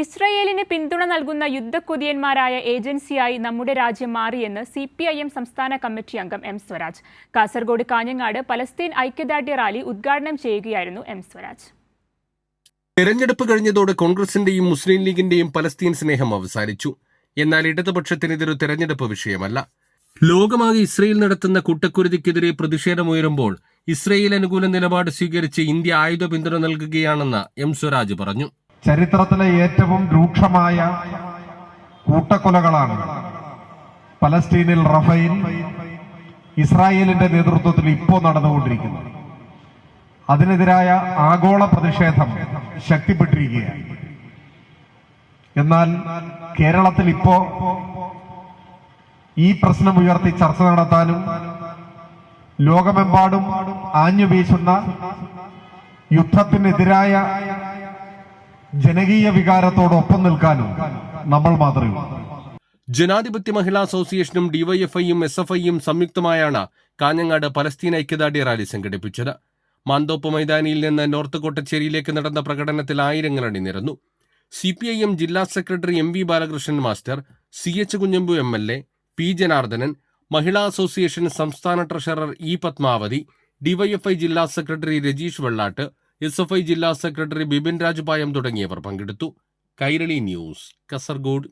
ഇസ്രയേലിന് പിന്തുണ നൽകുന്ന യുദ്ധക്കൊതിയന്മാരായ ഏജൻസിയായി നമ്മുടെ രാജ്യം മാറിയെന്ന് CPIM സംസ്ഥാന കമ്മിറ്റി അംഗം M. സ്വരാജ്. കാസർഗോഡ് കാഞ്ഞങ്ങാട് പലസ്തീൻ ഐക്യദാർഢ്യ റാലി ഉദ്ഘാടനം ചെയ്യുകയായിരുന്നു M. സ്വരാജ്. തെരഞ്ഞെടുപ്പ് കഴിഞ്ഞതോടെ കോൺഗ്രസിന്റെയും മുസ്ലിം ലീഗിന്റെയും പലസ്തീൻ സ്നേഹം അവസാനിച്ചു. എന്നാൽ ഇടതുപക്ഷത്തിന് ഇതൊരു തെരഞ്ഞെടുപ്പ് വിഷയമല്ല. ലോകമാകെ ഇസ്രയേൽ നടത്തുന്ന കൂട്ടക്കുരുതിക്കെതിരെ പ്രതിഷേധമുയരുമ്പോൾ ഇസ്രയേൽ അനുകൂല നിലപാട് സ്വീകരിച്ച് ഇന്ത്യ ആയുധ പിന്തുണ നൽകുകയാണെന്ന് M. സ്വരാജ് പറഞ്ഞു. ചരിത്രത്തിലെ ഏറ്റവും രൂക്ഷമായ കൂട്ടക്കൊലകളാണ് പലസ്തീനിൽ റഫേൽ ഇസ്രായേലിന്റെ നേതൃത്വത്തിൽ ഇപ്പോൾ നടന്നുകൊണ്ടിരിക്കുന്നത്. അതിനെതിരായ ആഗോള പ്രതിഷേധം ശക്തിപ്പെട്ടിരിക്കുകയാണ്. എന്നാൽ കേരളത്തിൽ ഇപ്പോ ഈ പ്രശ്നം ഉയർത്തി ചർച്ച നടത്താനും ലോകമെമ്പാടും ആഞ്ഞുവീശുന്ന യുദ്ധത്തിനെതിരായ ജനകീയ വികാരത്തോടൊപ്പം നിൽക്കാനും നമ്മൾ മാത്രമേ. ജനാധിപത്യ മഹിളാ അസോസിയേഷനും DYFIയും SFIയും സംയുക്തമായാണ് കാഞ്ഞങ്ങാട് പലസ്തീൻ ഐക്യദാർഢ്യ റാലി സംഘടിപ്പിച്ചത്. മാന്തോപ്പ് മൈതാനിയിൽ നിന്ന് നോർത്ത് കോട്ടച്ചേരിയിലേക്ക് നടന്ന പ്രകടനത്തിൽ ആയിരങ്ങൾ അണിനിരന്നു. CPIM ജില്ലാ secretary MV Balakrishnan master, CH Kunhambu MLA, P. Janardhanan, Mahila association സംസ്ഥാന ട്രഷറർ E. പത്മാവതി, DYFI ജില്ലാ സെക്രട്ടറി രജീഷ് വെള്ളാട്ട്, SFI ജില്ലാ സെക്രട്ടറി ബിപിൻ രാജ് പായം തുടങ്ങിയവർ പങ്കെടുത്തു. കൈരളി ന്യൂസ്, കാസർഗോഡ്.